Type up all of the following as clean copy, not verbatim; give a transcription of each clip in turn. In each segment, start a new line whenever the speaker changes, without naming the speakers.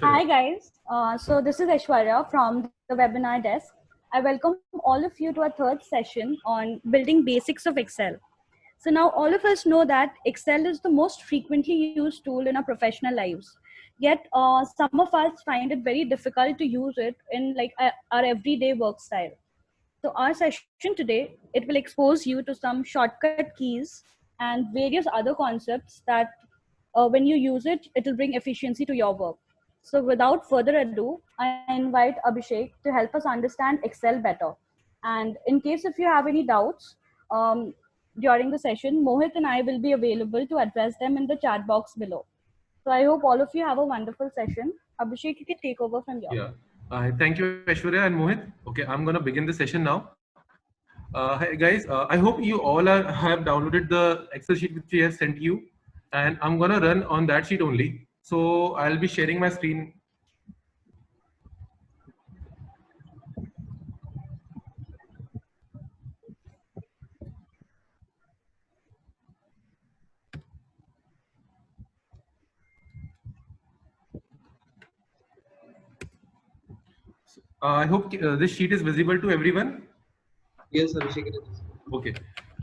Hi guys, so this is Aishwarya from the webinar desk. I welcome all of you to our third session on building basics of Excel. So now all of us know that Excel is the most frequently used tool in our professional lives. Yet some of us find it very difficult to use it in like our everyday work style. So our session today, it will expose you to some shortcut keys and various other concepts that when you use it, it will bring efficiency to your work. So without further ado, I invite Abhishek to help us understand Excel better. And in case if you have any doubts during the session, Mohit and I will be available to address them in the chat box below. So I hope all of you have a wonderful session. Abhishek, you can take over from here.
Yeah. Thank you, Aishwarya and Mohit. Okay, I'm going to begin the session now. Hi guys, I hope you all have downloaded the Excel sheet which we have sent you, and I'm going to run on that sheet only. So I'll be sharing my screen. I hope this sheet is visible to everyone.
Yes, Abhishek.
Okay.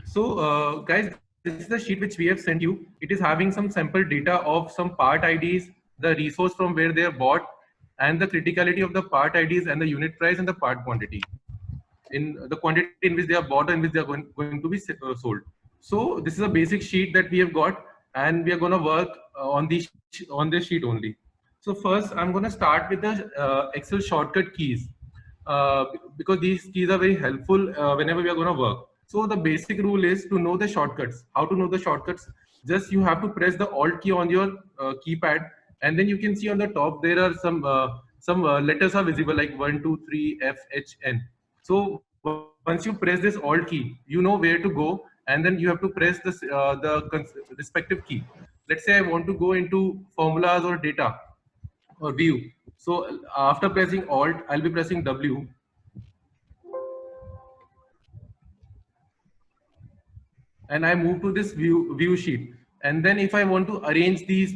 So, guys, this is the sheet which we have sent you. It is having some sample data of some part IDs, the resource from where they are bought, and the criticality of the part IDs and the unit price and the part quantity. In the quantity in which they are bought and which they are going to be sold. So this is a basic sheet that we have got, and we are going to work on this sheet only. So first, I'm going to start with the Excel shortcut keys because these keys are very helpful whenever we are going to work. So the basic rule is to know the shortcuts. How to know the shortcuts? Just you have to press the Alt key on your keypad, and then you can see on the top there are some letters are visible like 1, 2, 3, F, H, N. So once you press this Alt key, you know where to go, and then you have to press this respective key. Let's say I want to go into formulas or data or view. So after pressing Alt, I'll be pressing W, and I move to this view sheet. And then if I want to arrange these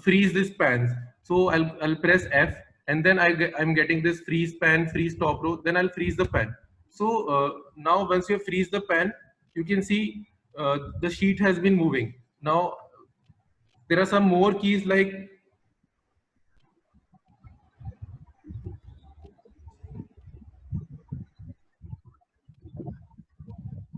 freeze these pans, so I'll press F, and then I'm getting this freeze pan, freeze top row. Then I'll freeze the pan. So now once you freeze the pan, you can see the sheet has been moving. Now there are some more keys like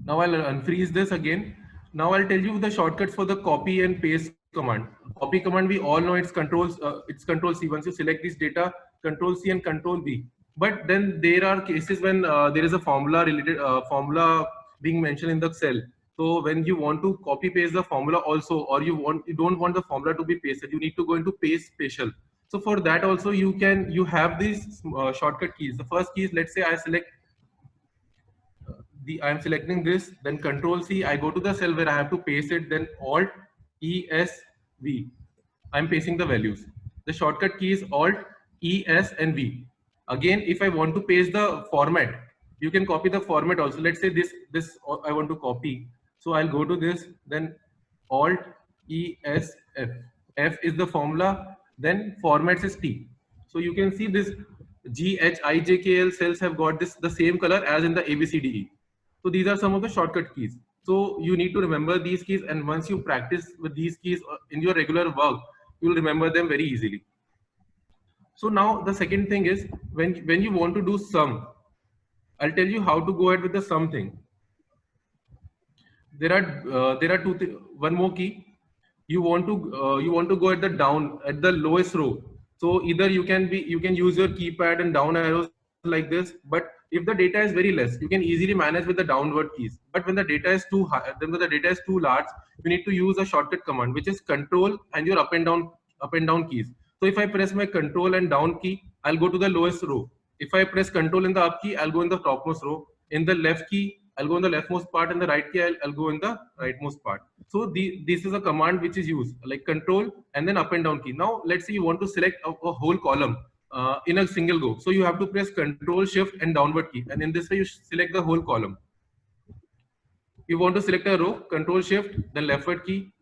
now I'll unfreeze this again. Now I'll tell you the shortcuts for the copy and paste command. Copy command, we all know it's control C. Once you select this data, control C and control V. But then there are cases when there is a formula being mentioned in the cell. So when you want to copy paste the formula also, or you don't want the formula to be pasted, you need to go into paste special. So for that also you have these shortcut keys. The first key is, let's say I select I'm selecting this, then Control C, I go to the cell where I have to paste it, then Alt E S V. I'm pasting the values. The shortcut key is Alt E S and V. Again, if I want to paste the format, you can copy the format also. Let's say this I want to copy. So I'll go to this, then Alt E S F. F is the formula, then formats is T. So you can see this G, H, I, J, K, L cells have got this the same color as in the A, B, C, D, E. So these are some of the shortcut keys. So you need to remember these keys, and once you practice with these keys in your regular work, you'll remember them very easily. So now the second thing is when you want to do sum, I'll tell you how to go ahead with the sum thing. There are one more key. You want to go at the down at the lowest row. So either you can use your keypad and down arrows like this, but if the data is very less, you can easily manage with the downward keys. But when the data is too high, then when the data is too large, you need to use a shortcut command, which is control and your up and down keys. So if I press my control and down key, I'll go to the lowest row. If I press control in the up key, I'll go in the topmost row. In the left key, I'll go in the leftmost part, and the right key, I'll go in the rightmost part. So this is a command which is used like control and then up and down key. Now let's say you want to select a whole column in a single go. So you have to press control shift and downward key, and in this way you select the whole column. You want to select a row, control shift, then leftward key.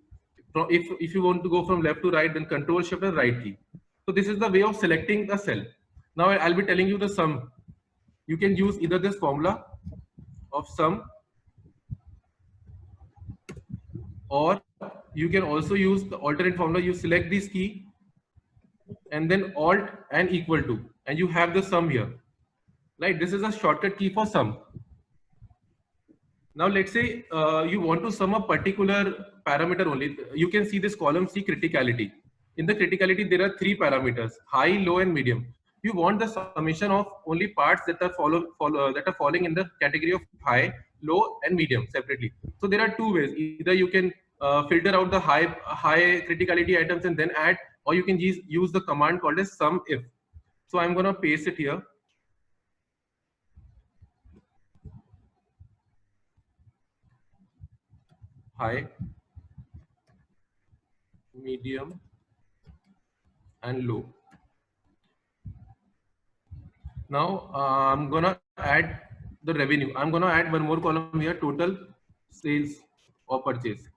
If you want to go from left to right, then control shift and right key. So this is the way of selecting the cell. Now I'll be telling you the sum. You can use either this formula of sum, or you can also use the alternate formula. You select this key and then alt and equal to, and you have the sum here. Right? This is a shortcut key for sum. Now let's say you want to sum a particular parameter only. You can see this column C, criticality. In the criticality, there are three parameters: high, low, and medium. You want the summation of only parts that are falling in the category of high, low, and medium separately. So there are two ways. Either you can filter out the high criticality items and then add, or you can use the command called as sum if. So I'm gonna paste it here. High, medium, and low. Now I'm gonna add the revenue. I'm gonna add one more column here: total sales or purchase.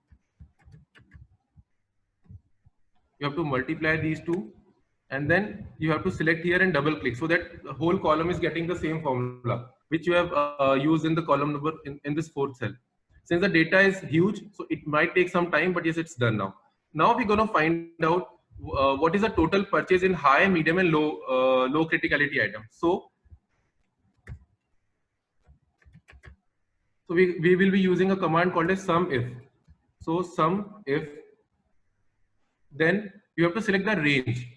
You have to multiply these two, and then you have to select here and double click so that the whole column is getting the same formula which you have used in the column number in this fourth cell. Since the data is huge, so it might take some time, but yes, it's done now. Now we're gonna find out what is the total purchase in high, medium, and low criticality items. So we will be using a command called as sum if. So sum if, then you have to select the range.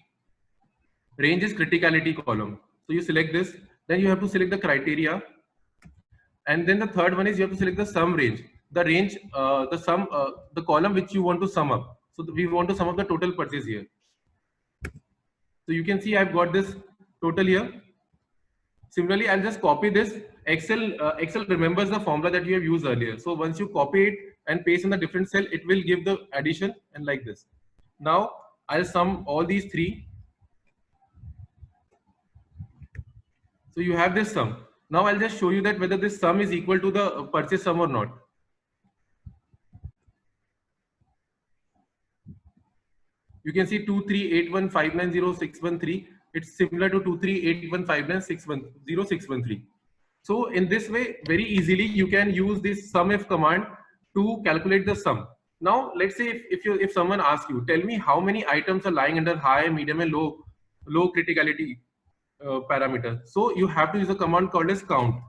Range is criticality column. So you select this, then you have to select the criteria. And then the third one is you have to select the sum range. The range, the column which you want to sum up. So we want to sum up the total purchase here. So you can see I've got this total here. Similarly, I'll just copy this. Excel remembers the formula that you have used earlier. So once you copy it and paste in the different cell, it will give the addition and like this. Now I'll sum all these three. So you have this sum. Now I'll just show you that whether this sum is equal to the purchase sum or not. You can see 2381590,613. It's similar to 238159610,613. So in this way, very easily you can use this sum if command to calculate the sum. Now let's say if someone asks you, tell me how many items are lying under high, medium, and low criticality parameter. So you have to use a command called as count.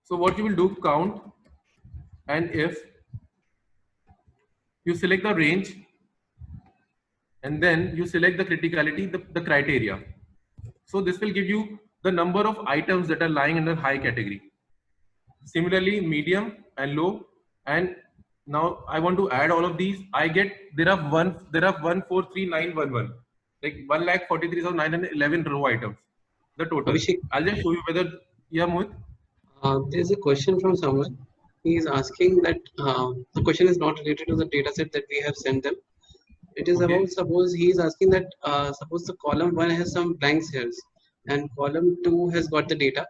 So what you will do, count, and if you select the range, and then you select the criticality, the criteria. So this will give you the number of items that are lying under high category. Similarly, medium and low. And now I want to add all of these. I get there are 143,911, like 1,43,911 row items. The total.
Abhishek,
I'll just show you whether Mohit.
there's a question from someone. He is asking that the question is not related to the data set that we have sent them. It is about, suppose he is asking that suppose the column 1 has some blank cells and column 2 has got the data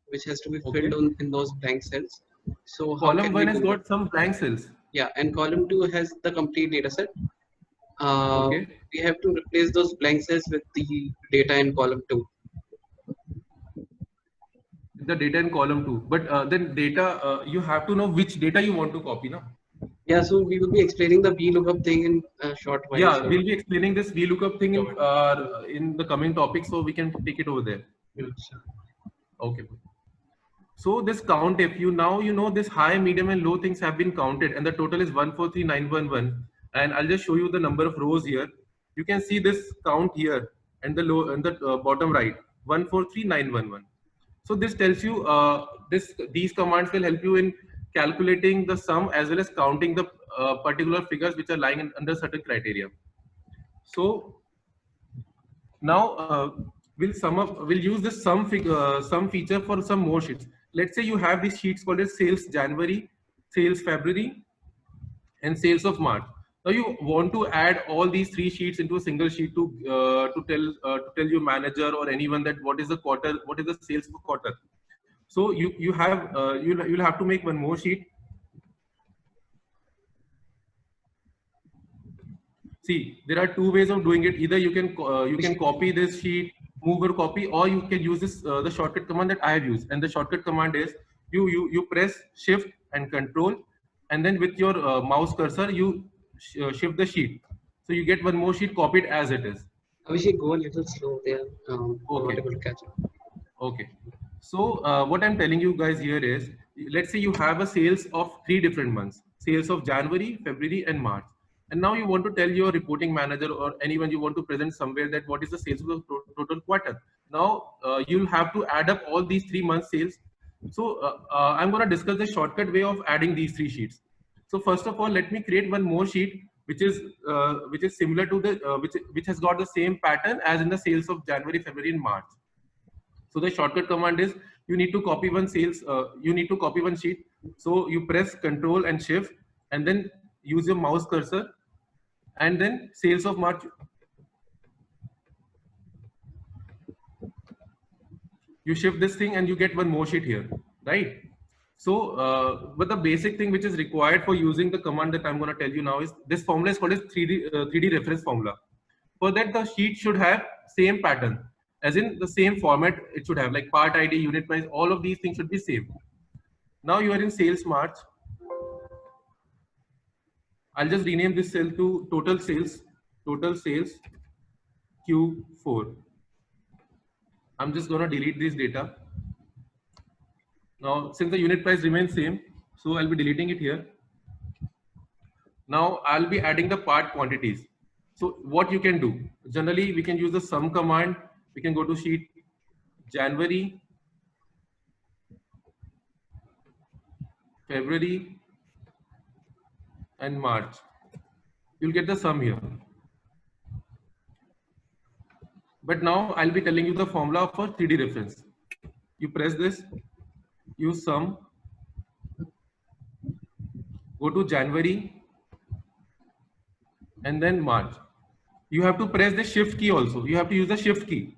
which has to be filled in those blank cells. So
column 1 has got some blank cells.
Yeah, and column 2 has the complete data set. We have to replace those blank cells with the data in column 2.
The data in column 2, but then data, you have to know which data you want to copy, no?
Yeah, so we will be explaining the VLOOKUP thing in a short while.
Yeah, we'll be explaining this VLOOKUP thing in the coming topic, so we can take it over there. Okay. So this count, if you now you know this high, medium, and low things have been counted, and the total is 143,911. And I'll just show you the number of rows here. You can see this count here, and the low and the bottom right, 143,911. So this tells you these commands will help you in calculating the sum as well as counting the particular figures which are lying under certain criteria. So now we'll use this sum feature for some more sheets. Let's say you have these sheets called as sales January, sales February, and sales of March. Now you want to add all these three sheets into a single sheet to tell your manager or anyone that what is the sales for quarter. So you'll have to make one more sheet. See, there are two ways of doing it. Either you can copy this sheet, move or copy, or you can use this the shortcut command that I have used. And the shortcut command is you press Shift and Control, and then with your mouse cursor you shift the sheet. So you get one more sheet copied as it is.
Abhishek, go a little slow there. I'm not
Okay.
able to catch up.
Okay. So what I'm telling you guys here is, let's say you have a sales of 3 different months, sales of January, February, and March. And now you want to tell your reporting manager or anyone you want to present somewhere that what is the sales of the total quarter. Now you'll have to add up all these 3 months sales. So I'm going to discuss the shortcut way of adding these 3 sheets. So first of all, let me create one more sheet which is similar to the which has got the same pattern as in the sales of January, February, and March. So the shortcut command is you need to copy one sales. You need to copy one sheet. So you press Control and Shift, and then use your mouse cursor, and then sales of March. You shift this thing, and you get one more sheet here, right? So, but the basic thing which is required for using the command that I'm going to tell you now is this formula is called as 3D reference formula. For that, the sheet should have same pattern, as in the same format it should have, like part ID, unit price, all of these things should be same. Now you are in sales March. I'll just rename this cell to total sales Q4. I'm just going to delete this data. Now, since the unit price remains same, so I'll be deleting it here. Now I'll be adding the part quantities. So what you can do, generally we can use the sum command. We can go to sheet January, February, and March. You'll get the sum here. But now I'll be telling you the formula for 3D reference. You press this, use sum, go to January, and then March. You have to press the shift key also. You have to use the shift key.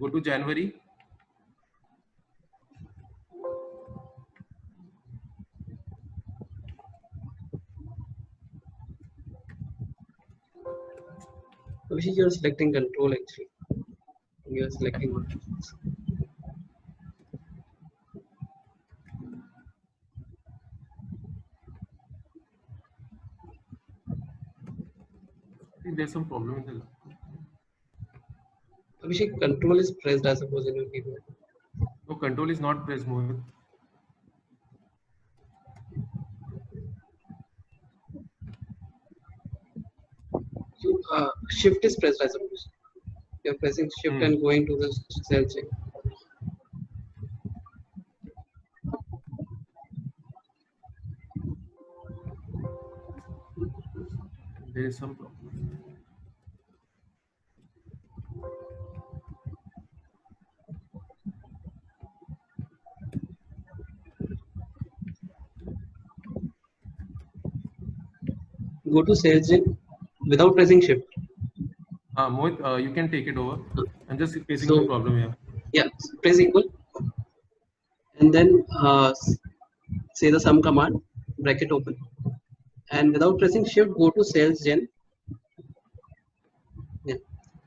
Go to January.
Abhishek, you're selecting Control actually. You're selecting one.
I think there's some problem with the.
Abhishek, Control is pressed, I suppose, in your keyboard.
No, Control is not pressed, Mohit.
Shift is pressed, I suppose. You're pressing Shift and going to the cell check.
There is some problem.
Go to sales gen without pressing Shift.
Mohit, you can take it over. I'm just facing
So-
some problem here.
Yeah, press equal. And then say the sum command, bracket open. And without pressing Shift, go to sales gen. Yeah.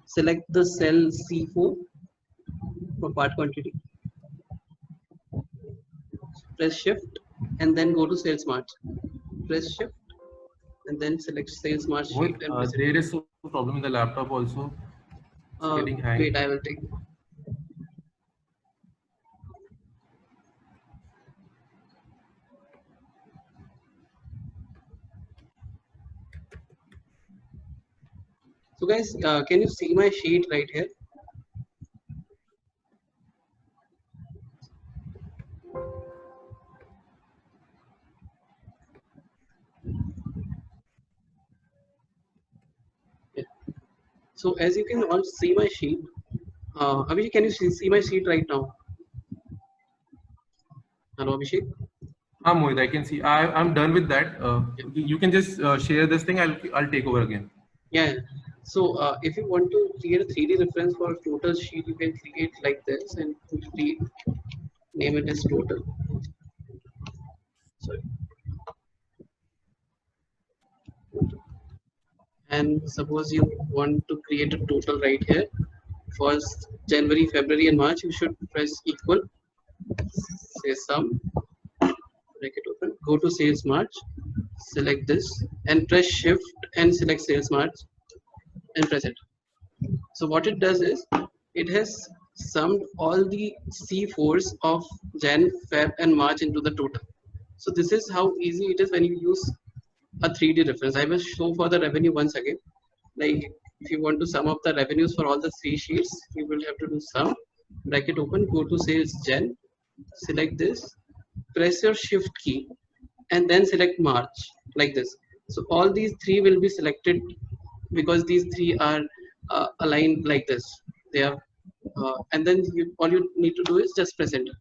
Select the cell C4 for part quantity. Press Shift and then go to sales March. Press Shift and then select sales March sheet
Mohit,
and press it.
there is some problem in the laptop also. It's getting hang.
Wait, I will take. So guys, can you see my sheet right here? Yeah. So as you can all see my sheet, Abhishek, can you see my sheet right now? Hello, Abhishek.
Mohit, I can see. I'm done with that. You can just share this thing. I'll take over again.
Yeah. So if you want to create a 3D reference for a total sheet, you can create like this and name it as total. Sorry. And suppose you want to create a total right here. First January, February, and March, you should press equal. Say sum. Bracket open. Go to sales March. Select this and press Shift and select sales March and press it. So what it does is it has summed all the C4s of Jan, Feb, and March into the total. So this is how easy it is when you use a 3D reference. I will show for the revenue once again. Like if you want to sum up the revenues for all the 3 sheets, you will have to do sum, bracket open, go to sales Jan, select this, press your shift key, and then select March like this. So all these 3 will be selected because these 3 are aligned like this. They are, and then all you need to do is just press enter.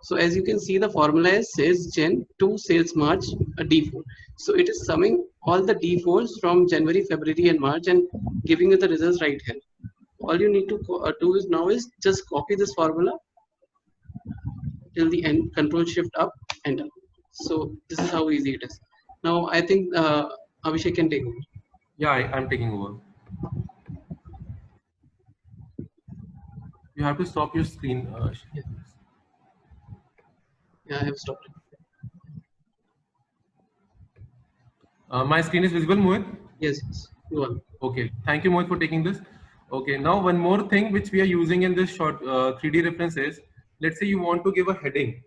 So as you can see, the formula is sales Jan to sales March, a D4. So it is summing all the D4s from January, February, and March and giving you the results right here. All you need to do is now is just copy this formula till the end, Control Shift up, enter. So this is how easy it is. Now I think Abhishek can take over.
Yeah, I'm taking over. You have to stop your screen.
Yeah, I have stopped it.
My screen is visible, Mohit?
Yes, yes. You are.
Okay, thank you, Mohit, for taking this. Okay, now one more thing which we are using in this short 3D reference is, let's say you want to give a heading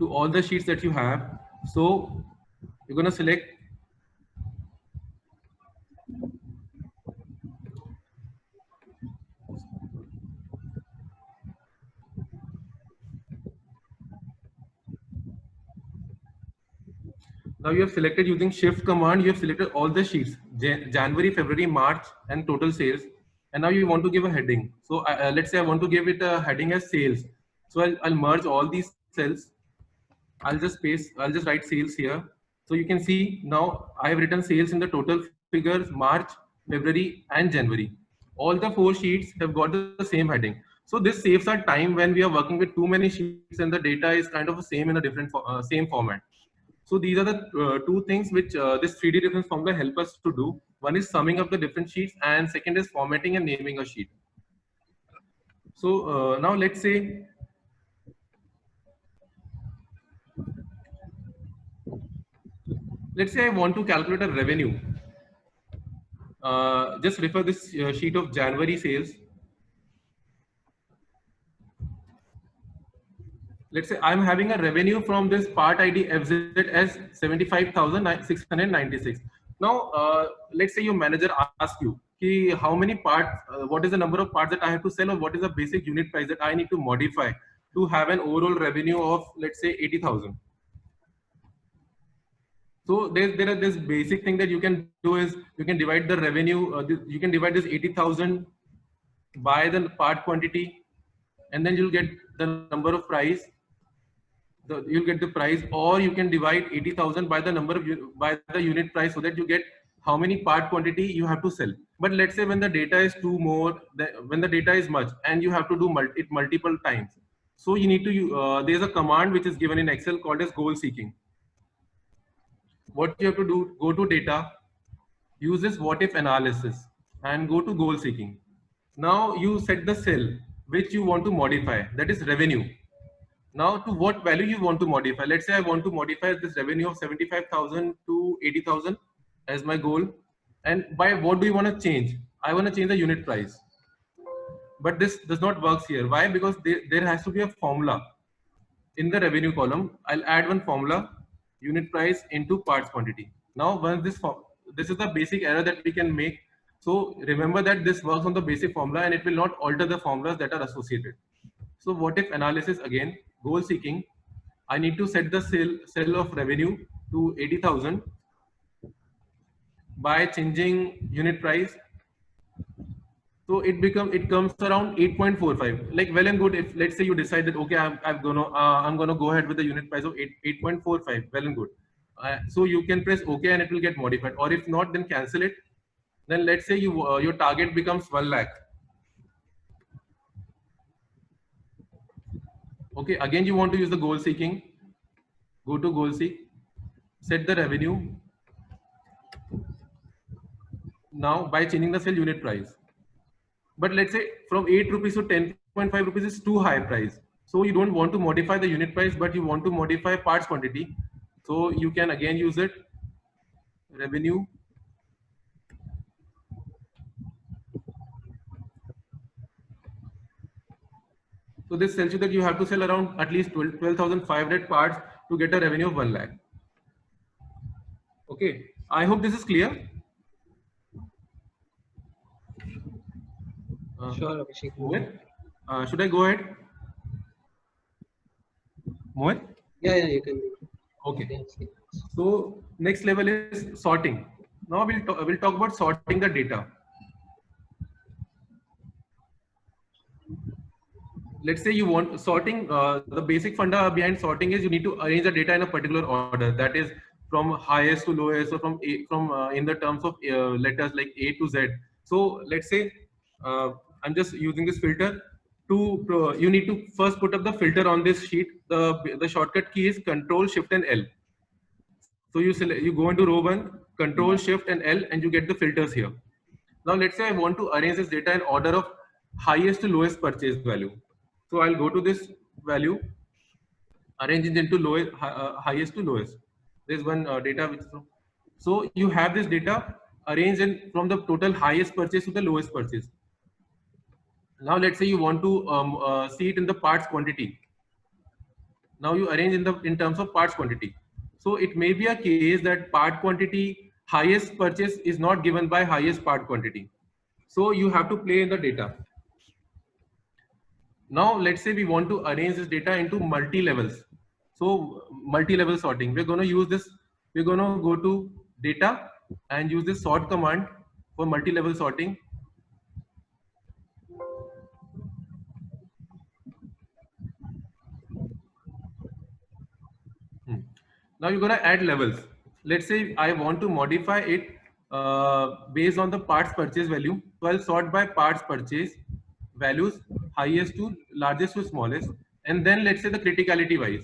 to all the sheets that you have. So you're going to select now you have selected using shift command, you have selected all the sheets, January, February, March, and total sales. And now you want to give a heading. So let's say I want to give it a heading as sales. So I'll merge all these cells. I'll just write sales here. So you can see now I have written sales in the total figures, March, February, and January. All the 4 sheets have got the same heading. So this saves our time when we are working with too many sheets and the data is kind of the same in a different same format. So these are the 2 things which this 3D reference formula help us to do. One is summing up the different sheets, and second is formatting and naming a sheet. So now let's say I want to calculate a revenue. Just refer this sheet of January sales. Let's say I'm having a revenue from this part ID FZ as 75,696. Now, let's say your manager asks you, how many parts, what is the number of parts that I have to sell, or what is the basic unit price that I need to modify to have an overall revenue of, let's say, 80,000. So there are this basic thing that you can do is you can divide the revenue, you can divide this 80,000 by the part quantity, and then you'll get the number of price. You'll get the price, or you can divide 80,000 by the number of by the unit price, so that you get how many part quantity you have to sell. But let's say when the data is when the data is much and you have to do it multiple times, so you need to there's a command which is given in Excel called as goal seeking. What you have to do, go to data, use this what if analysis, and go to goal seeking. Now you set the cell which you want to modify, that is revenue. Now to what value you want to modify. Let's say I want to modify this revenue of 75,000 to 80,000 as my goal. And by what do you want to change? I want to change the unit price. But this does not work here. Why? Because there has to be a formula in the revenue column. I'll add one formula, unit price into parts quantity. Now once this is the basic error that we can make. So remember that this works on the basic formula and it will not alter the formulas that are associated. So what if analysis again, goal seeking, I need to set the cell of revenue to 80,000 by changing unit price. So it comes around 8.45. Like well and good. If let's say you decide that okay, I'm gonna go ahead with the unit price of 8.45. Well and good. So you can press OK and it will get modified, or if not, then cancel it. Then let's say your target becomes 1 lakh. Okay, again you want to use the goal seeking. Go to goal seek, set the revenue. Now by changing the sale unit price. But let's say from 8 rupees to 10.5 rupees is too high price. So you don't want to modify the unit price, but you want to modify parts quantity. So you can again use it, revenue. So this tells you that you have to sell around at least 12,500 parts to get a revenue of 1 lakh. Okay, I hope this is clear.
Sure, Abhishek.
Mohit, should I go ahead? Mohit?
Yeah, you can.
Okay. So next level is sorting. Now we'll talk about sorting the data. Let's say you want sorting. The basic funda behind sorting is you need to arrange the data in a particular order. That is from highest to lowest, or from in the terms of letters like A to Z. So let's say I'm just using this filter. You need to first put up the filter on this sheet. The shortcut key is Control Shift and L. So you go into row 1, Control Shift and L, and you get the filters here. Now let's say I want to arrange this data in order of highest to lowest purchase value. So I'll go to this value, arrange it into highest to lowest. There's one data which is from. So you have this data arranged from the total highest purchase to the lowest purchase. Now let's say you want to see it in the parts quantity. Now you arrange in terms of parts quantity. So it may be a case that part quantity highest purchase is not given by highest part quantity. So you have to play in the data. Now let's say we want to arrange this data into multi-levels. So multi-level sorting, we're going to use this. We're going to go to data and use this sort command for multi-level sorting. Now you're going to add levels. Let's say I want to modify it based on the parts purchase value. So I'll sort by parts purchase values, highest to largest to smallest, and then let's say the criticality wise.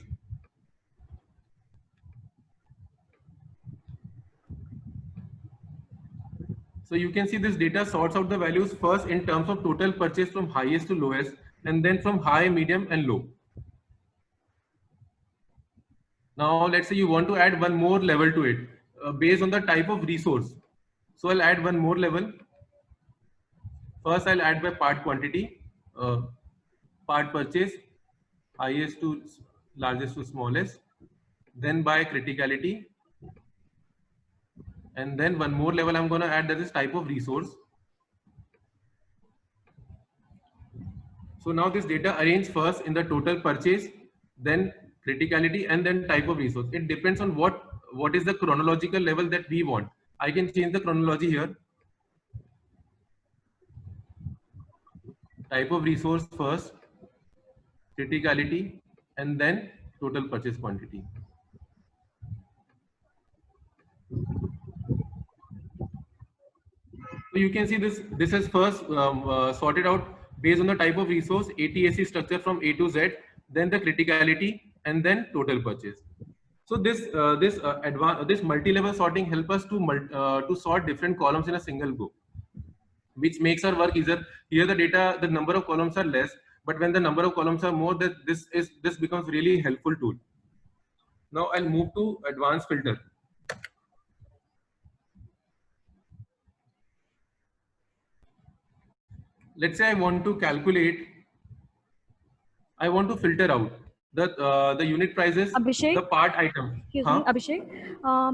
So you can see this data sorts out the values first in terms of total purchase from highest to lowest, and then from high, medium, and low. Now let's say you want to add one more level to it based on the type of resource. So I'll add one more level. First I'll add by part quantity, part purchase, highest to largest to smallest, then by criticality, and then one more level I'm going to add, that is type of resource. So now this data arranged first in the total purchase, then criticality, and then type of resource. It depends on what is the chronological level that we want. I can change the chronology here. Type of resource first, criticality, and then total purchase quantity. So you can see this is first sorted out based on the type of resource, ATAC structure from A to Z, then the criticality, and then total purchase. So this multi-level sorting helps us to sort different columns in a single go, which makes our work easier. Here the number of columns are less, but when the number of columns are more, this becomes really helpful tool. Now I'll move to advanced filter. Let's say I want to filter out the unit prices,
Abhishek?
the part item.
Excuse me, Abhishek.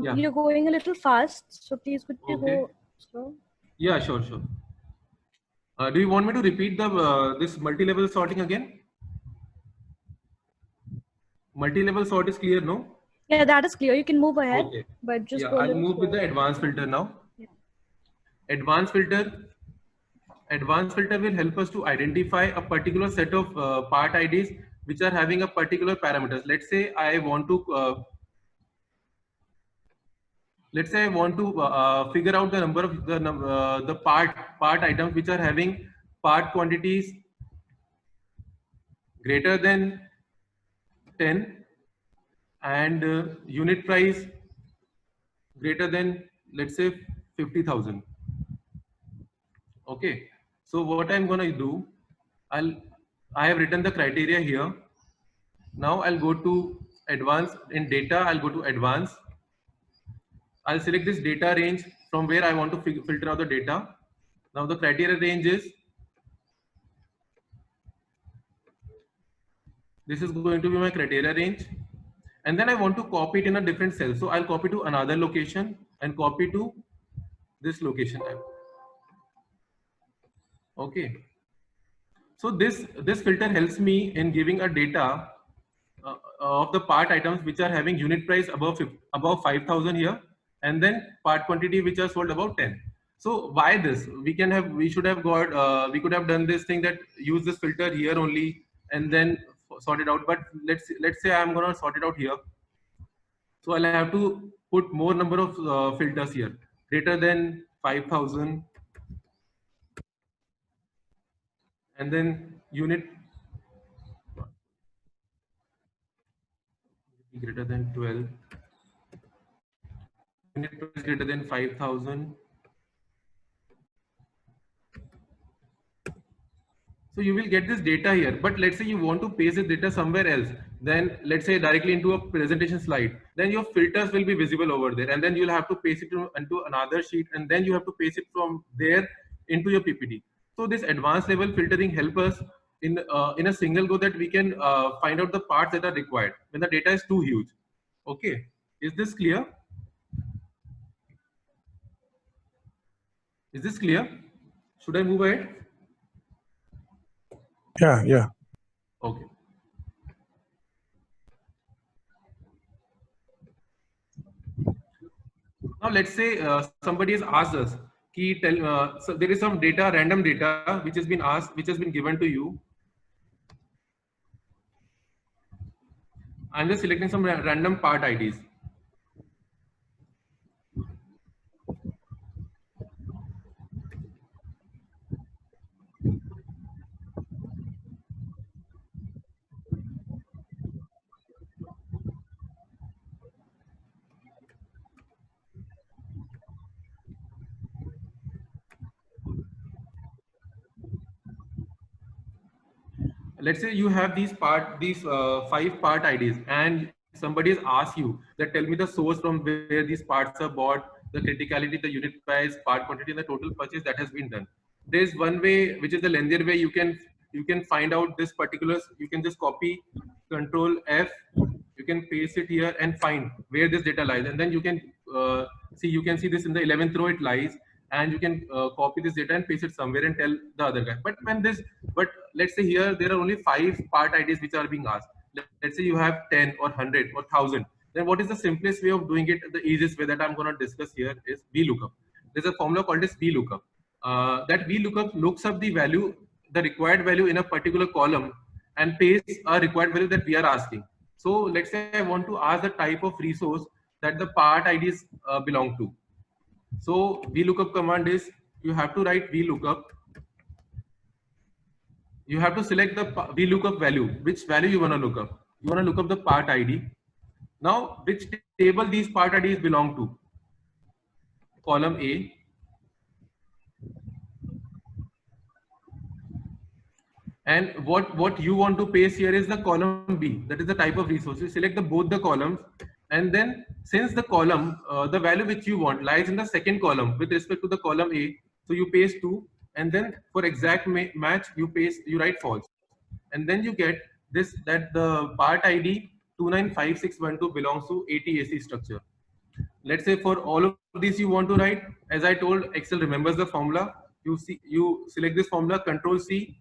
Yeah.
You're going a little fast, so please could you go slow?
Yeah, sure. Do you want me to repeat this multi-level sorting again? Multi-level sort is clear, no?
Yeah, that is clear. You can move ahead,
Okay.
but just
Yeah,
go a
I'll
little
move with the
slower.
advanced filter now.
Yeah.
Advanced filter will help us to identify a particular set of part IDs which are having a particular parameters. Let's say I want to let's say I want to figure out the number of the part items which are having part quantities greater than 10 and unit price greater than, let's say, 50,000. Okay, so what I'm gonna do, I have written the criteria here. Now I'll go to advanced. In data, I'll go to advanced. I'll select this data range from where I want to filter out the data. Now the criteria range is, this is going to be my criteria range. And then I want to copy it in a different cell. So I'll copy to another location and copy to this location type. Okay. So this filter helps me in giving a data of the part items which are having unit price above 5,000 here, and then part quantity which are sold above 10. So why this? We should have got we could have done this thing that use this filter here only and then sort it out. But let's say I'm gonna sort it out here. So I'll have to put more number of filters here, greater than 5,000, and then unit greater than 12, unit price greater than 5,000. So you will get this data here, but let's say you want to paste this data somewhere else, then let's say directly into a presentation slide, then your filters will be visible over there, and then you'll have to paste it into another sheet, and then you have to paste it from there into your PPT. So this advanced level filtering help us in a single go that we can find out the parts that are required when the data is too huge. Okay, is this clear? Is this clear? Should I move ahead?
Yeah.
Okay. Now let's say somebody has asked us, so there is some data, random data, which has been asked, which has been given to you. I'm just selecting some random part IDs. Let's say you have these 5 part IDs, and somebody has asked you that tell me the source from where these parts are bought, the criticality, the unit price, part quantity, and the total purchase that has been done. There's one way, which is the lengthier way. You can find out this particular. You can just copy Control F. You can paste it here and find where this data lies, and then you can see. You can see this in the 11th row. It lies, and you can copy this data and paste it somewhere and tell the other guy. But let's say here there are only 5 part IDs which are being asked. Let's say you have 10 or 100 or 1,000. Then what is the simplest way of doing it? The easiest way that I'm going to discuss here is VLOOKUP. There's a formula called as VLOOKUP. That VLOOKUP looks up the value, the required value in a particular column, and pastes a required value that we are asking. So let's say I want to ask the type of resource that the part IDs belong to. So VLOOKUP command is, you have to write VLOOKUP. You have to select the VLOOKUP value, which value you want to look up. You want to look up the part ID. Now, which table these part IDs belong to? Column A. And what you want to paste here is the column B. That is the type of resource. You select both the columns, and then since the column, the value which you want lies in the second column with respect to the column A, so you paste 2, and then for exact match you write false, and then you get this, that the part ID 295612 belongs to ATAC structure. Let's say for all of these you want to write, as I told, Excel remembers the formula. You select this formula, Control C,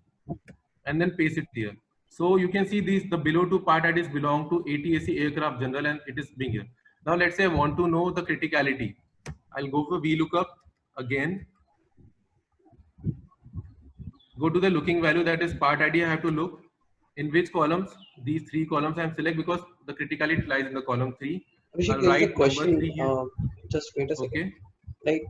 and then paste it here. So you can see the below 2 part IDs belong to ATAC Aircraft General, and it is being here. Now let's say I want to know the criticality. I'll go for VLOOKUP again. Go to the looking value, that is part ID. I have to look in which columns. These 3 columns I am select because the criticality lies in the column 3.
Abhishek,
I'll
there is a
write number
question.
3 here.
Just wait a second.
Okay.
Like,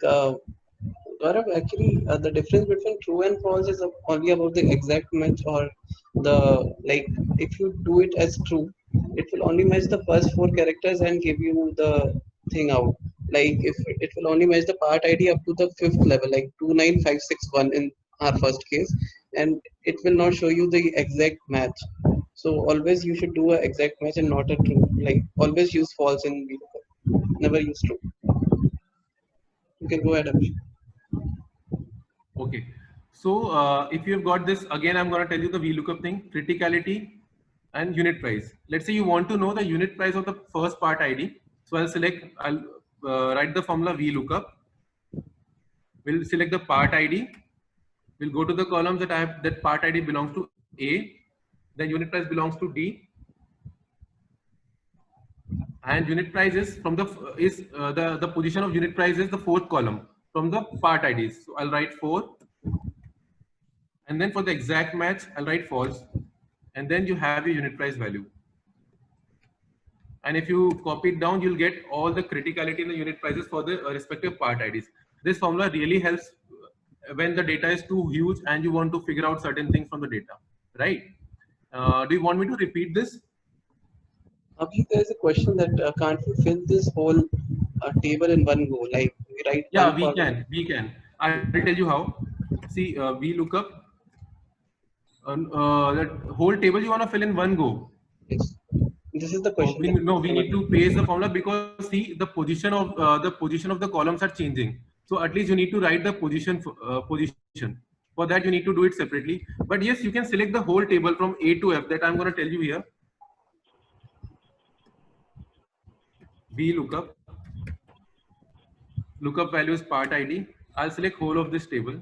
Gaurav, actually, the difference between true and false is only about the exact match, or the like. If you do it as true, it will only match the first four characters and give you the thing out. Like, if it will only match the part ID up to the fifth level, like 29561 in our first case, and it will not show you the exact match. So always you should do a exact match and not a true. Like, always use false in VLOOKUP. Never use true. You can go ahead, Abhishek.
Okay. So if you've got this, again, I'm going to tell you the VLOOKUP thing, criticality and unit price. Let's say you want to know the unit price of the first part ID. So I'll write the formula VLOOKUP. We'll select the part ID. We'll go to the columns that I have, that part ID belongs to A. Then unit price belongs to D. And unit price is from the position of unit price is the fourth column from the part IDs. So I'll write 4. And then for the exact match, I'll write false. And then you have your unit price value. And if you copy it down, you'll get all the criticality in the unit prices for the respective part IDs. This formula really helps when the data is too huge and you want to figure out certain things from the data, right? Do you want me to repeat this?
Abhi, there is a question that can't we fill this whole table in one go? Like we write
Yeah,
one column.
we can. I'll tell you how. See, VLOOKUP, that whole table you want to fill in one go.
Yes. This is the question.
No, we need to paste the formula because see the position of the columns are changing. So at least you need to write the position. For that you need to do it separately. But yes, you can select the whole table from A to F that I'm going to tell you here. VLOOKUP, lookup value is part ID. I'll select whole of this table,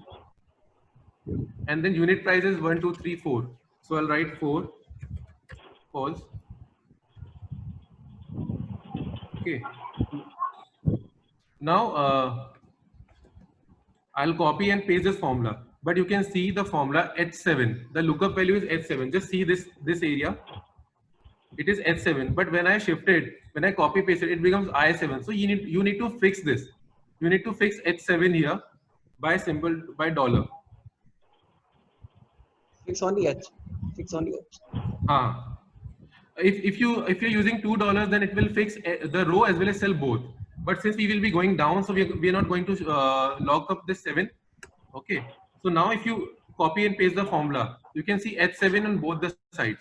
and then unit price is 1, 2, 3, 4. So I'll write 4 false. Okay. Now I'll copy and paste this formula, but you can see the formula H7. The lookup value is H7. Just see this area. It is H7, but when I shift it, when I copy paste it, it becomes I7. So you need to fix this. You need to fix H7 here by symbol by dollar.
Fix only H. Fix only H.
If you're using $2, then it will fix the row as well as cell both. But since we will be going down, so we are not going to lock up this 7. Okay. So now if you copy and paste the formula, you can see H7 on both the sides.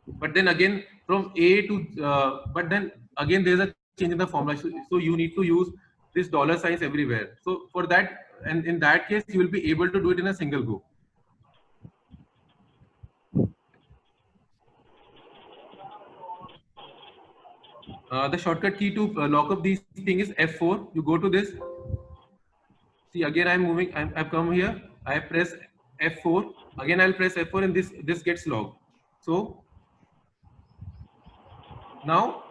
But then again from A to but then again there's a change in the formula. So you need to use this dollar signs everywhere. So for that, and in that case, you will be able to do it in a single go. The shortcut key to lock up these things is F4. You go to this. See, again I'm moving. I've come here. I press F4. Again I'll press F4, and this gets logged. So now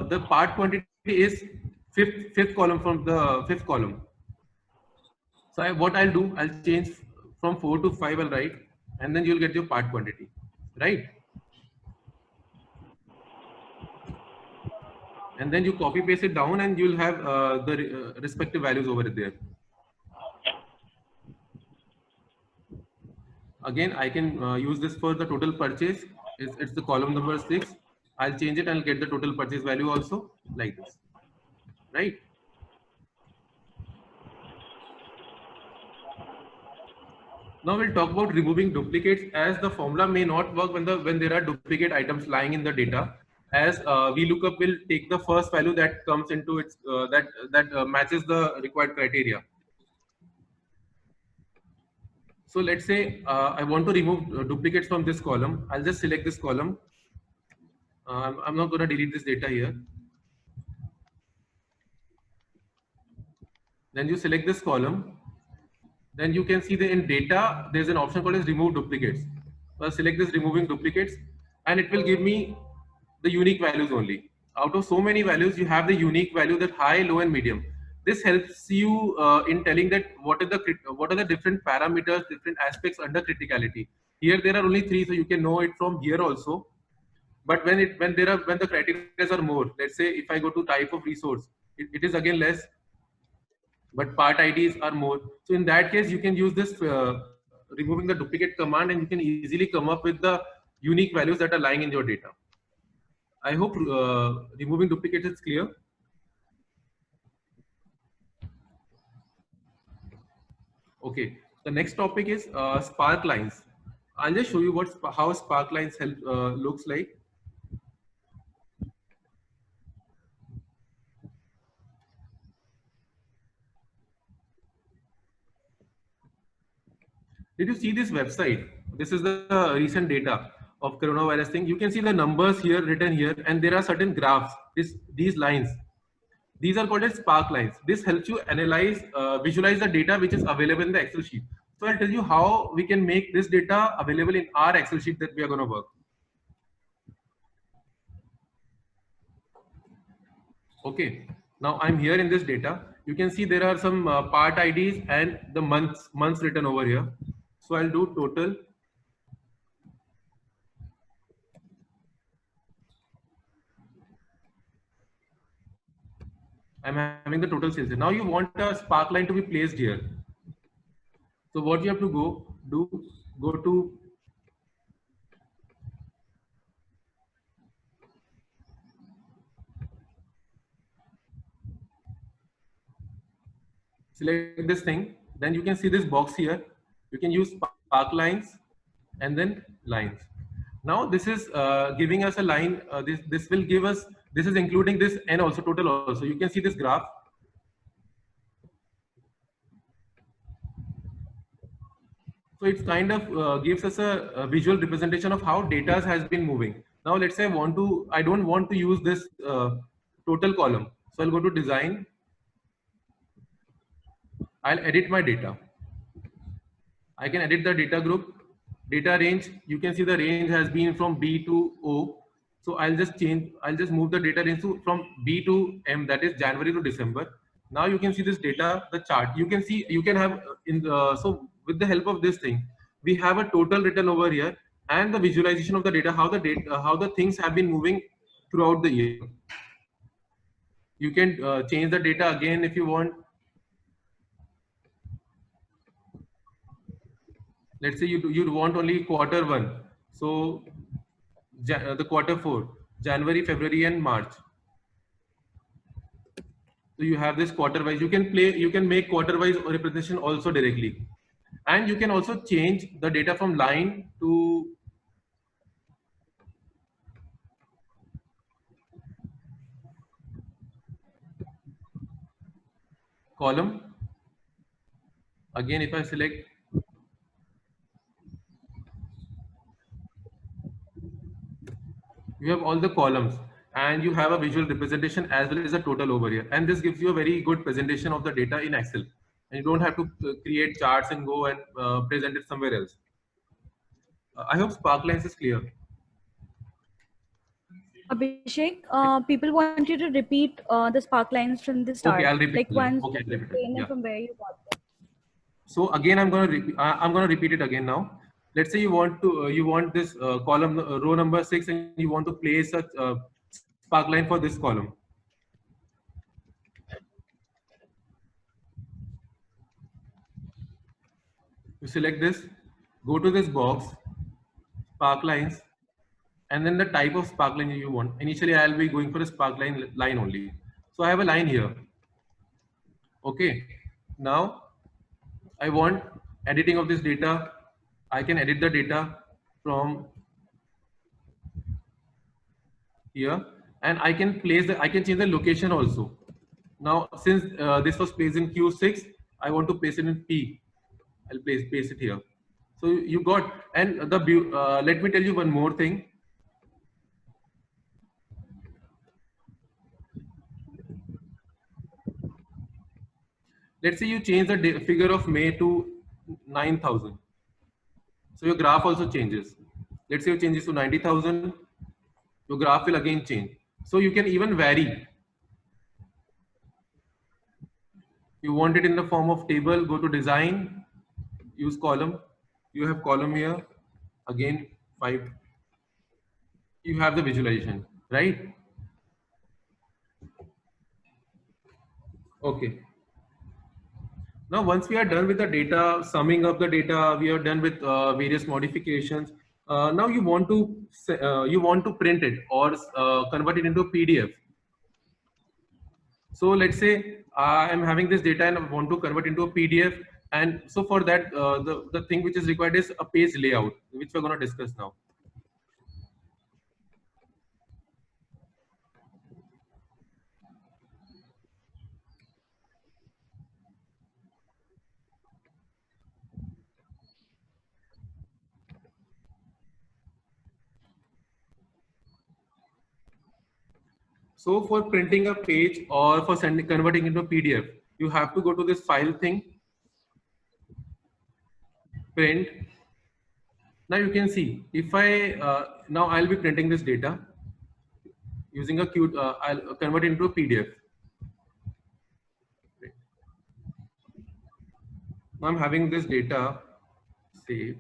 the part quantity is fifth column from the fifth column. So what I'll do, I'll change from 4 to 5. I'll write, and then you'll get your part quantity, right? And then you copy paste it down, and you'll have the respective values over there. Again, I can use this for the total purchase. It's the column number 6. I'll change it and I'll get the total purchase value also like this, right? Now we'll talk about removing duplicates, as the formula may not work when there are duplicate items lying in the data. As VLOOKUP will take the first value that comes into its that matches the required criteria. So let's say I want to remove duplicates from this column. I'll just select this column. I'm not going to delete this data here. Then you select this column. Then you can see that in data, there's an option called as remove duplicates. So I'll select this removing duplicates, and it will give me the unique values only. Out of so many values, you have the unique value, that high, low, and medium. This helps you in telling that what are the different parameters, different aspects under criticality. Here there are only 3, so you can know it from here also. But when the criteria are more, let's say if I go to type of resource, it is again less, but part IDs are more. So in that case, you can use this removing the duplicate command, and you can easily come up with the unique values that are lying in your data. I hope removing duplicates is clear. Okay, the next topic is Spark lines. I'll just show you how Spark lines looks like. Did you see this website? This is the recent data of coronavirus thing. You can see the numbers here written here, and there are certain graphs. These lines. These are called as Spark lines. This helps you analyze, visualize the data which is available in the Excel sheet. So I'll tell you how we can make this data available in our Excel sheet that we are going to work. Okay. Now I'm here in this data. You can see there are some part IDs and the months written over here. So I'll do total. I'm having the total sales here. Now you want a Spark line to be placed here. So what you have to go to select this thing. Then you can see this box here. You can use Spark lines and then lines. Now this is giving us a line. This will give us. This is including this and also total also. You can see this graph. So it kind of gives us a visual representation of how data has been moving. Now let's say I don't want to use this total column. So I'll go to design. I'll edit my data. I can edit the data group, data range. You can see the range has been from B to O. So I'll just move the data range from B to M, that is January to December. Now you can see this data, the chart. You can have so with the help of this thing, we have a total written over here and the visualization of the data, how the things have been moving throughout the year. You can change the data again if you want. Let's say you'd want only quarter one. So the quarter 4, January, February, and March. So you have this quarter wise. You can make quarter wise representation also directly, and you can also change the data from line to column. Again, if I select, you have all the columns and you have a visual representation as well as a total over here. And this gives you a very good presentation of the data in Excel. And you don't have to create charts and go and present it somewhere else. I hope Spark lines is clear.
Abhishek, people want you to repeat the Spark lines from the start.
Okay, I'll repeat.
Like once
okay, I'll repeat it. Yeah.
from where you got it.
So again, I'm gonna repeat it again now. Let's say you want this column row number 6, and you want to place a Spark line for this column. You select this, go to this box, Spark lines, and then the type of Spark line you want. Initially, I'll be going for a Spark line only. So I have a line here. Okay. Now I want editing of this data. I can edit the data from here, and I can change the location also. Now, since this was placed in Q6, I want to place it in P. I'll paste it here. So you got, and let me tell you one more thing. Let's say you change the figure of May to 9,000. So your graph also changes. Let's say you change this to 90,000. Your graph will again change. So you can even vary. You want it in the form of table, go to design, use column. You have column here, again 5. you have the visualization, right? Okay. Now, once we are done with the data, summing up the data, we are done with various modifications. Now you want to print it or convert it into a PDF. So let's say I am having this data and I want to convert into a PDF. And so for that, the thing which is required is a page layout, which we're going to discuss now. So for printing a page or for converting into a PDF, you have to go to this file thing, print. Now you can see if now I'll be printing this data using a cute, I'll convert it into a PDF. Now I'm having this data saved.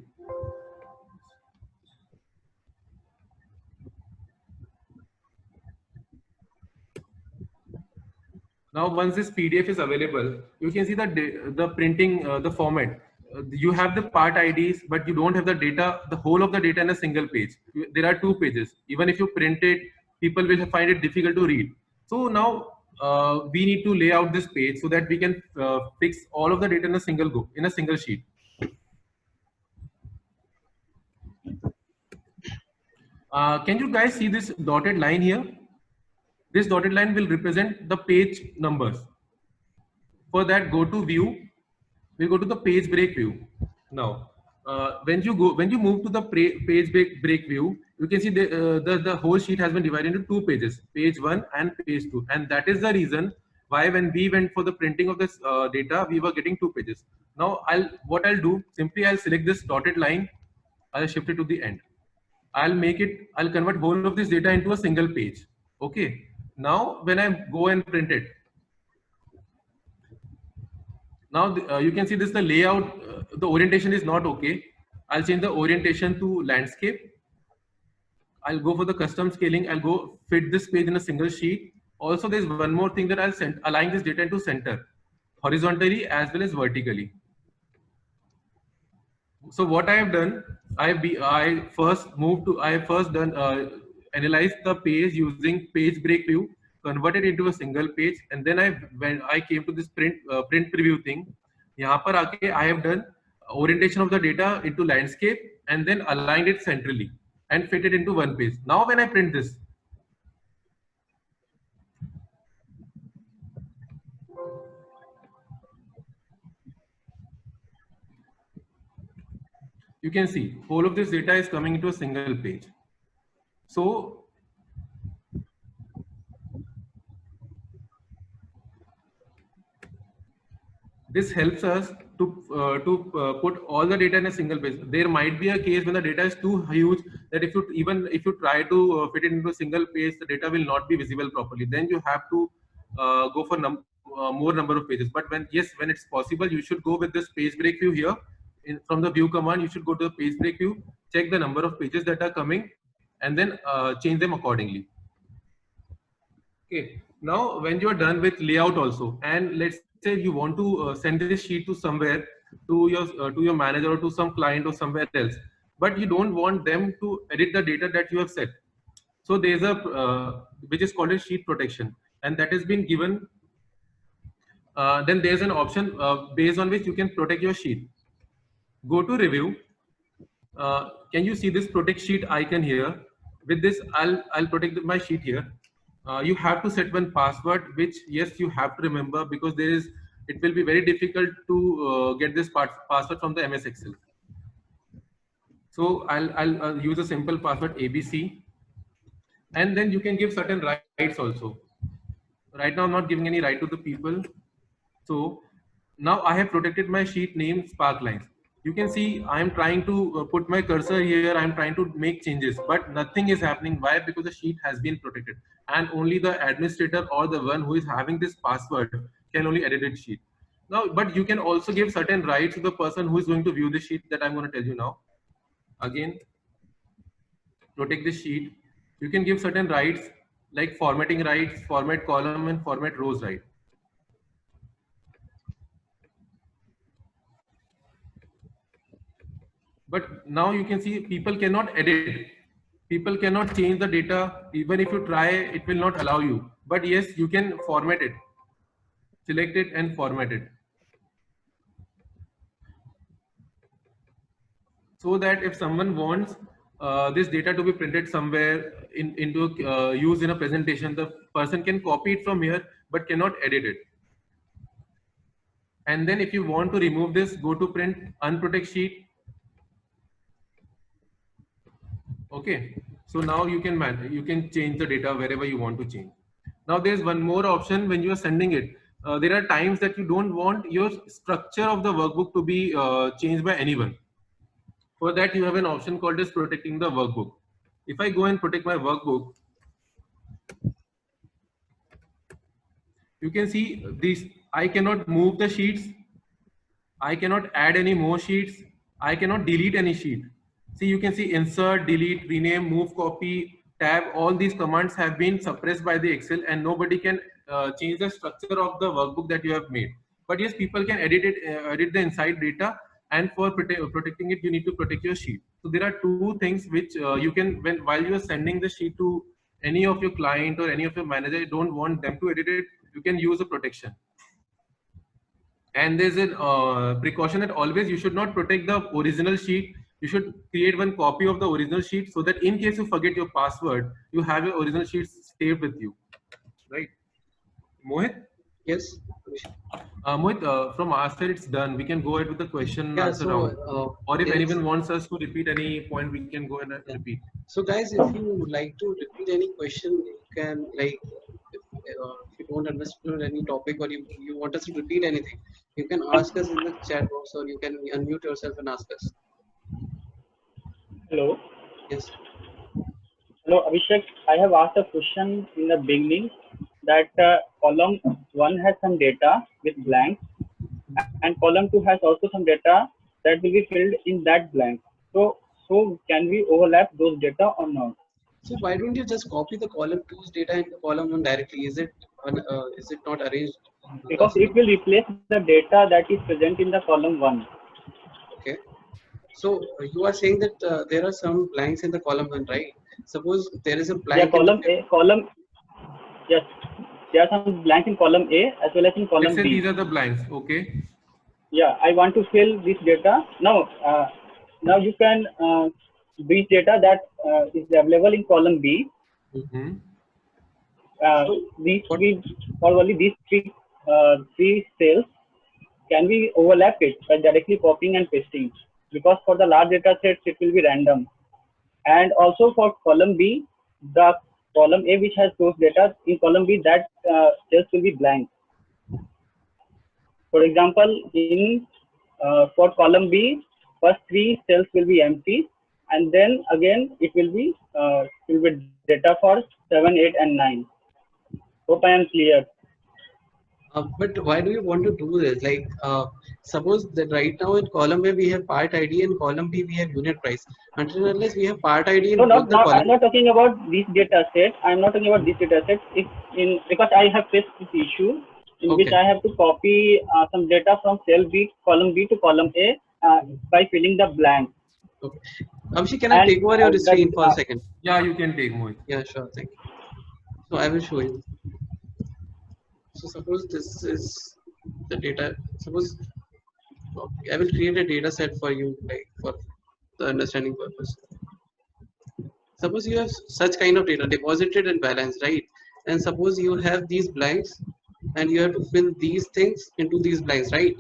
Now, once this PDF is available, you can see the printing, the format. You have the part IDs, but you don't have the data, the whole of the data in a single page. There are two pages. Even if you print it, people will find it difficult to read. So now we need to lay out this page so that we can fix all of the data in a single go, in a single sheet. Can you guys see this dotted line here? This dotted line will represent the page numbers. For that, go to view. We'll go to the page break view. Now, when you move to the page break view, you can see the whole sheet has been divided into two pages, page 1 and page 2. And that is the reason why when we went for the printing of this data, we were getting two pages. Now, what I'll do, simply I'll select this dotted line. I'll shift it to the end. I'll convert whole of this data into a single page. Okay. Now, when I go and print it, now you can see this, the layout, the orientation is not okay. I'll change the orientation to landscape. I'll go for the custom scaling. I'll go fit this page in a single sheet. Also, there's one more thing that I'll align this data into center, horizontally as well as vertically. So what I have done, I first analyzed the page using page break view, converted into a single page, and then when I came to this print preview thing, यहाँ पर आके I have done orientation of the data into landscape and then aligned it centrally and fit it into one page. Now when I print this, you can see whole of this data is coming into a single page. So this helps us to put all the data in a single page. There might be a case when the data is too huge that if you try to fit it into a single page, the data will not be visible properly. Then you have to go for more number of pages. But when it's possible, you should go with this page break view here. From the view command, you should go to the page break view, check the number of pages that are coming, and then change them accordingly. Okay. Now, when you are done with layout also, and let's say you want to send this sheet to somewhere, to your manager or to some client or somewhere else, but you don't want them to edit the data that you have set. So there's a which is called a sheet protection, and that has been given. Then there's an option based on which you can protect your sheet. Go to review. Can you see this protect sheet icon here? With this, I'll protect my sheet here. You have to set one password, which yes, you have to remember, because it will be very difficult to get this password from the MS Excel. So I'll use a simple password ABC, and then you can give certain rights also. Right now, I'm not giving any right to the people. So now I have protected my sheet name Sparklines. You can see I'm trying to put my cursor here. I'm trying to make changes, but nothing is happening. Why? Because the sheet has been protected, and only the administrator or the one who is having this password can only edit the sheet. Now, but you can also give certain rights to the person who is going to view the sheet that I'm going to tell you now. Again, protect the sheet. You can give certain rights like formatting rights, format column and format rows right. But now you can see people cannot edit. People cannot change the data. Even if you try, it will not allow you. But yes, you can format it, select it and format it. So that if someone wants this data to be printed somewhere into use in a presentation, the person can copy it from here but cannot edit it. And then if you want to remove this, go to print unprotect sheet. Okay, so now you can change the data wherever you want to change. Now there's one more option when you are sending it. There are times that you don't want your structure of the workbook to be changed by anyone. For that, you have an option called as protecting the workbook. If I go and protect my workbook, you can see this. I cannot move the sheets. I cannot add any more sheets. I cannot delete any sheet. See, you can see insert, delete, rename, move, copy, tab. All these commands have been suppressed by the Excel and nobody can change the structure of the workbook that you have made. But yes, people can edit it, edit the inside data. And for protecting it, you need to protect your sheet. So there are two things which you can, while you are sending the sheet to any of your client or any of your manager, you don't want them to edit it, you can use a protection. And there's a precaution that always you should not protect the original sheet. You should create one copy of the original sheet so that in case you forget your password, you have your original sheets saved with you, right? Mohit?
Yes.
Mohit, from our side it's done. We can go ahead with the question and answer round. Or if
yes.
anyone wants us to repeat any point, we can go and repeat.
So guys, if you would like to repeat any question, you can, like, if you don't understand any topic or you want us to repeat anything, you can ask us in the chat box or you can unmute yourself and ask us.
Hello.
Yes.
Hello, Abhishek. I have asked a question in the beginning that column 1 has some data with blank and column 2 has also some data that will be filled in that blank. So can we overlap those data or not?
So why don't you just copy the column 2's data into column 1 directly? Is it not arranged?
Because it will replace the data that is present in the column 1.
Okay. So you are saying that there are some blanks in the column 1, right? Suppose there is a blank.
Yeah, yes, there are some blanks in column A as well as in column
Let's say
B.
these are the blanks, okay?
Yeah, I want to fill this data. Now you can this data that is available in column B.
Mm-hmm.
Only these three cells, can we overlap it by directly copying and pasting? Because for the large data sets, it will be random. And also for column B, the column A which has those data, in column B that cells will be blank. For example, for column B, first 3 cells will be empty, and then again it will be data for 7, 8, and 9. Hope I am clear.
But why do you want to do this? Like, suppose that right now in column A we have part ID and column B we have unit price. Until unless we have part ID in both the columns.
I'm not talking about this data set. I'm not talking about this data set. Because I have faced this issue in which I have to copy some data from cell B, column B to column A by filling the blank.
Okay. Abhishek, can I take over your screen for a second?
Yeah, you can take Mohit.
Yeah, sure. Thank you. So I will show you. So suppose this is the data. Suppose I will create a data set for you, like for the understanding purpose. Suppose you have such kind of data deposited and balanced, right? And suppose you have these blanks and you have to fill these things into these blanks, right?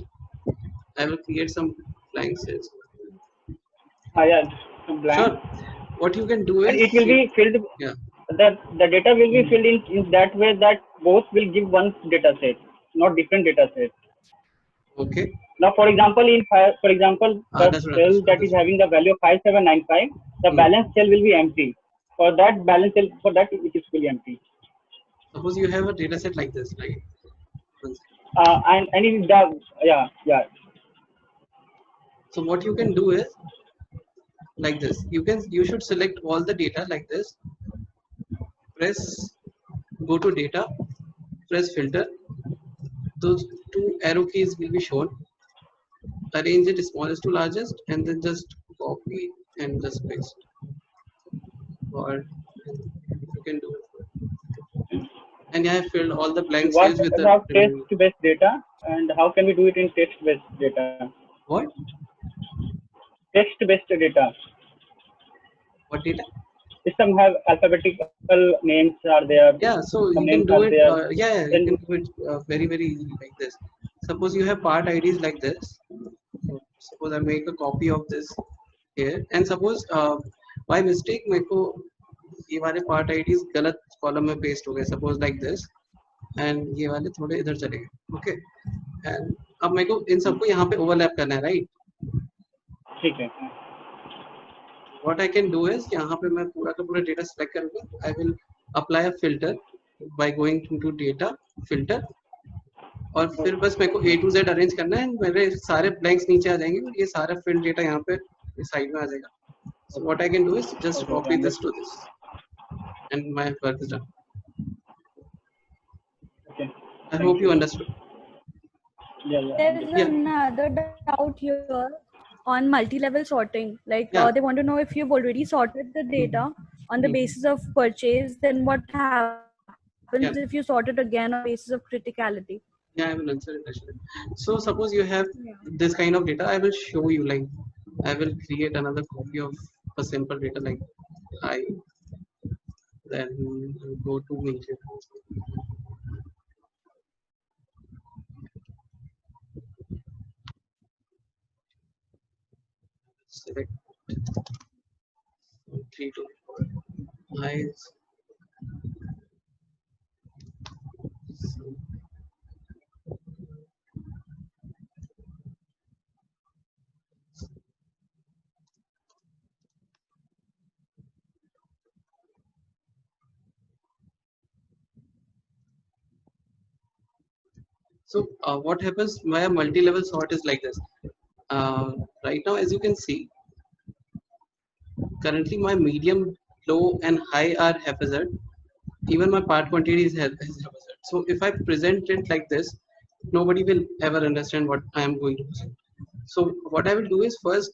I will create some blanks here.
Yeah, some blanks.
Sure. What you can do is,
and it will be filled.
Yeah.
The data will be filled in that way that both will give one data set, not different data sets.
Okay.
Now, for example, the cell that is having the value of 5795, the balance cell will be empty. For that balance cell, it is fully empty.
Suppose you have a data set like this, right?
And it is yeah.
So what you can do is like this. You should select all the data like this, go to data, press filter. Those two arrow keys will be shown. Arrange it smallest to largest and then just copy and just paste. Or you can do it. And I have filled all the blank
What
space with the
about text-based data, and how can we do it in text-based data?
what?
Text-based data.
What data?
Some have alphabetical names are there.
Yeah, so
Some
you can
names
do
are
it.
there.
Yeah,
Then
you can do it very easily like this. Suppose you have part IDs like this. Suppose I make a copy of this here, and suppose by mistake मेरे को ये वाले part IDs गलत column में paste हो गए. Suppose like this, and ये वाले थोड़े इधर चले गए. Okay, and अब मेरे को इन सबको यहाँ पे overlap करना है, right?
ठीक है.
What I can do is यहाँ पे मैं पूरा का पूरा data select करूँगा. I will apply a filter by going to data filter. और फिर बस मेरे को A to Z अरेंज करना है. मेरे सारे ब्लैंक्स नीचे आ जाएंगे. ये सारा फिल डेटा यहाँ पे साइड में आ जाएगा. So what I can do is just copy this to this, and my work is done.
Okay.
I hope you understood.
Yeah.
There is another doubt here on multi-level sorting. Like they want to know if you've already sorted the data on the basis of purchase, then what happens if you sort it again on the basis of criticality?
Yeah, I will answer it actually. So suppose you have this kind of data, I will show you. Like I will create another copy of a simple data like I, then go to media. Select 3 to 4 eyes. So what happens via multi-level sort is like this. Right now, as you can see, currently my medium, low, and high are haphazard. Even my part quantity is haphazard. So if I present it like this, nobody will ever understand what I am going to present. So what I will do is first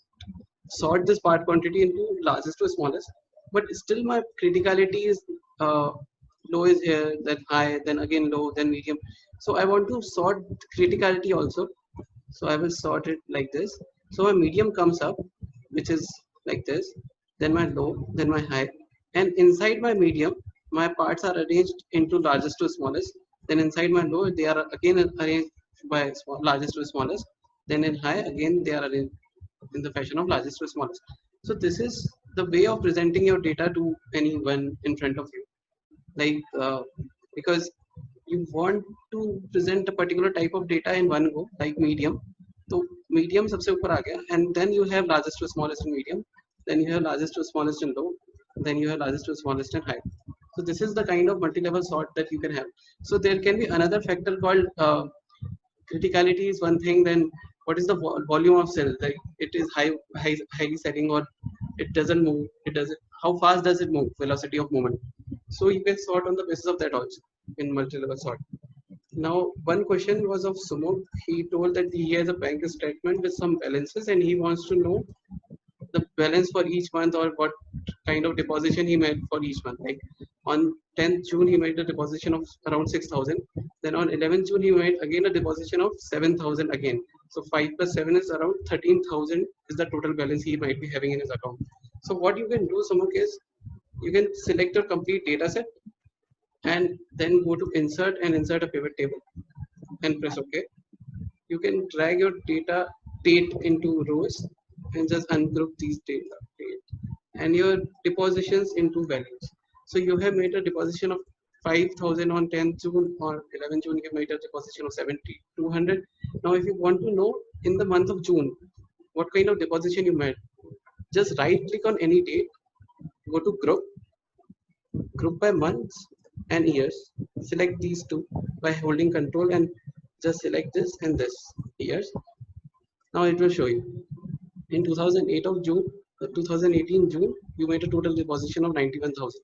sort this part quantity into largest to smallest, but still my criticality is low is here, then high, then again low, then medium. So I want to sort criticality also. So I will sort it like this. So my medium comes up, which is like this, then my low, then my high, and inside my medium, my parts are arranged into largest to smallest. Then inside my low, they are again arranged by largest to smallest. Then in high, again they are arranged in the fashion of largest to smallest. So this is the way of presenting your data to anyone in front of you. Like because you want to present a particular type of data in one go, like medium. So medium सबसे ऊपर आ गया, and then you have largest to smallest in medium, then you have largest to smallest in low, then you have largest to smallest in high. So this is the kind of multi-level sort that you can have. So there can be another factor called criticality is one thing. Then what is the volume of cell? Like it is highly selling, or it doesn't move. It doesn't. How fast does it move? Velocity of movement. So you can sort on the basis of that also in multi-level sort. Now, one question was of Sumuk. He told that he has a bank statement with some balances, and he wants to know the balance for each month, or what kind of deposition he made for each month. Like on 10th June, he made a deposition of around 6,000. Then on 11th June, he made again a deposition of 7,000 again. So 5 plus 7 is around 13,000 is the total balance he might be having in his account. So what you can do, Sumuk, is you can select your complete data set and then go to insert and insert a pivot table and press OK. You can drag your data date into rows and just ungroup these data and your depositions into values. So you have made a deposition of 5,000 on 10th June, or 11th June you made a deposition of 7,200. Now if you want to know in the month of June what kind of deposition you made, just right click on any date, go to group by months and years, select these two by holding control and just select this and this years. Now it will show you in 2018 June, you made a total deposition of 91,000.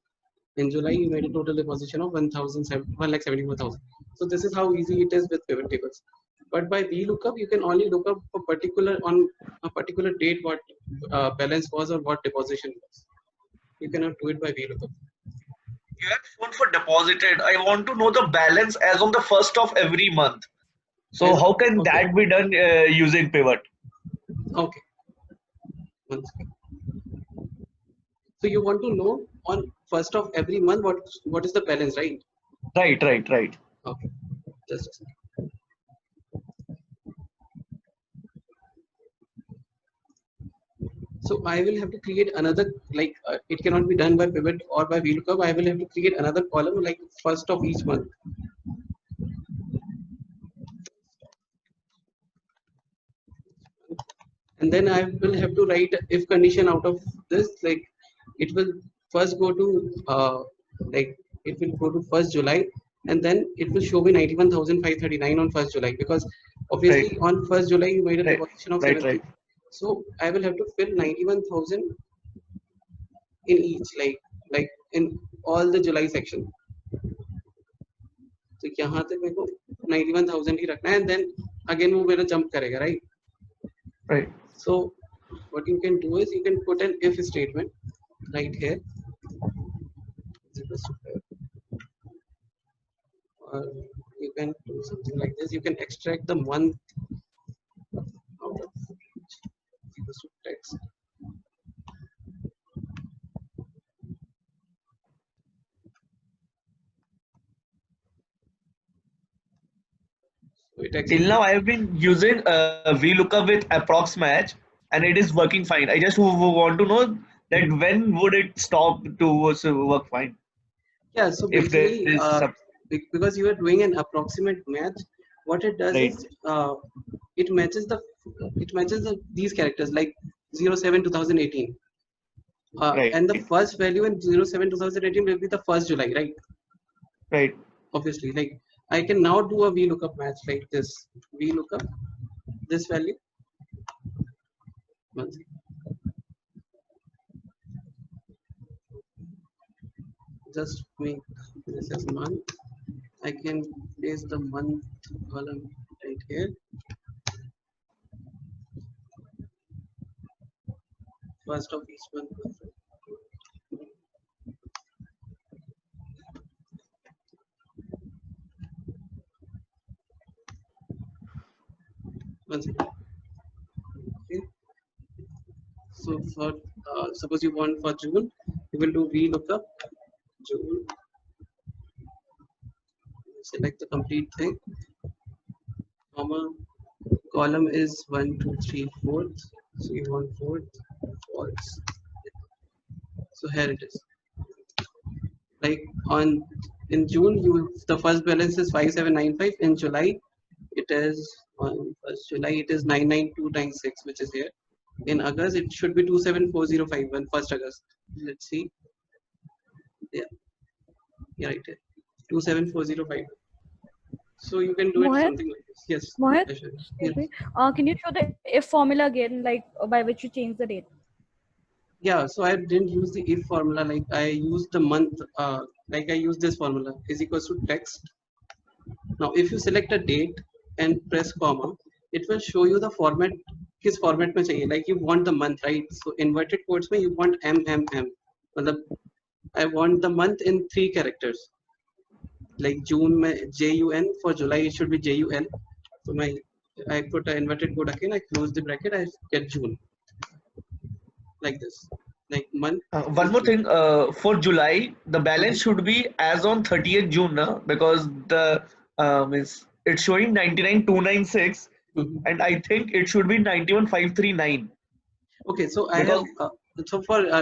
In July, you made a total deposition of 1,74,000. So this is how easy it is with pivot tables. But by VLOOKUP, you can only look up a particular date what balance was or what deposition was. You cannot do it by VLOOKUP.
You have shown for deposited. I want to know the balance as on the first of every month. So how can
Okay.
that be done using pivot?
Okay. One second. So you want to know on first of every month what is the balance, right?
Right.
Okay. Just a second. So I will have to create another, like it cannot be done by pivot or by VLOOKUP. I will have to create another column like first of each month. And then I will have to write if condition out of this, like it will first go to like it will go to 1st July, and then it will show me 91,539 on 1st July, because obviously on 1st July you made a deposition of 70. So I will have to fill 91,000 in each, like in all the July section. So यहाँ तक मेरे को 91,000 ही रखना है, and then again वो मेरा jump करेगा, right?
Right.
So what you can do is you can put an if statement right here, or you can do something like this. You can extract the month out of text. So
Till now, I have been using VLOOKUP with approx match, and it is working fine. I just want to know that when would it stop to work fine?
Yeah, so
If there
basically,
is
because you are doing an approximate match, what it does
Right.
is it matches these characters like 07 2018.
Right.
And the first value in 07 2018 will be the 1st July, right?
Right.
Obviously, like I can now do a VLOOKUP match like this. VLOOKUP this value. One second. Just make this as month. I can place the month column right here. First of each month. One second. Okay. So for suppose you want for June, you will do VLOOKUP June. Select the complete thing. Comma. Column is 1, 2, 3, 4th. So you want 4th, false. So here it is. Like in June, the first balance is 5795. In July, it is on 1st July it is 99296, which is here. In August, it should be 274051. 1st August. Let's see. Yeah, right here. 274051. So you can do it
Mohit?
something like this. Yes.
Mohit?
Yes.
Can you show the if formula again, like by which you change the date?
Yeah, so I didn't use the if formula, like I used the month, like I used this formula is equals to text. Now if you select a date and press comma, it will show you the format, किस format में चाहिए, like you want the month, right? So inverted quotes में you want MMM, मतलब I want the month in 3 characters, like June में JUN, for July it should be JUL. So I put an inverted quote again, I close the bracket, I get June. Like this, like month.
One more thing, for July, the balance should be as on 30th June, na? Because the it's showing 99,296, and I think it should be 91,539.
Okay, so
Because,
I have so for I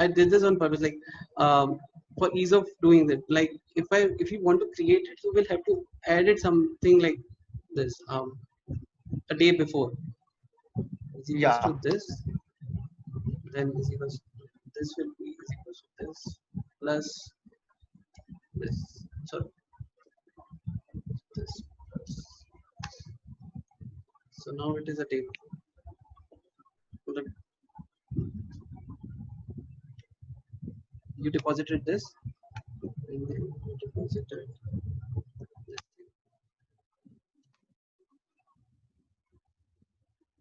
did this on purpose, like for ease of doing that. Like if you want to create it, you will have to add it something like this a day before. Is equals to this, then is equals to, this will be is equals to this plus this. So this plus. So now it is a day before. you deposited this, and then you deposited this thing.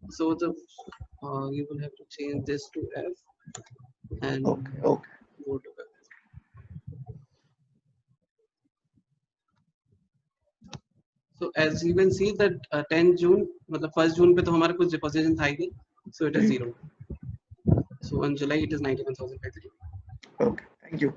So the you will have to change this to F and
Okay.
go to F. So as you can see that 10 June, मतलब 1st June पे तो हमारा कुछ deposition था ही नहीं, so it is 0. So on July it is 91,530.
Okay. Thank you.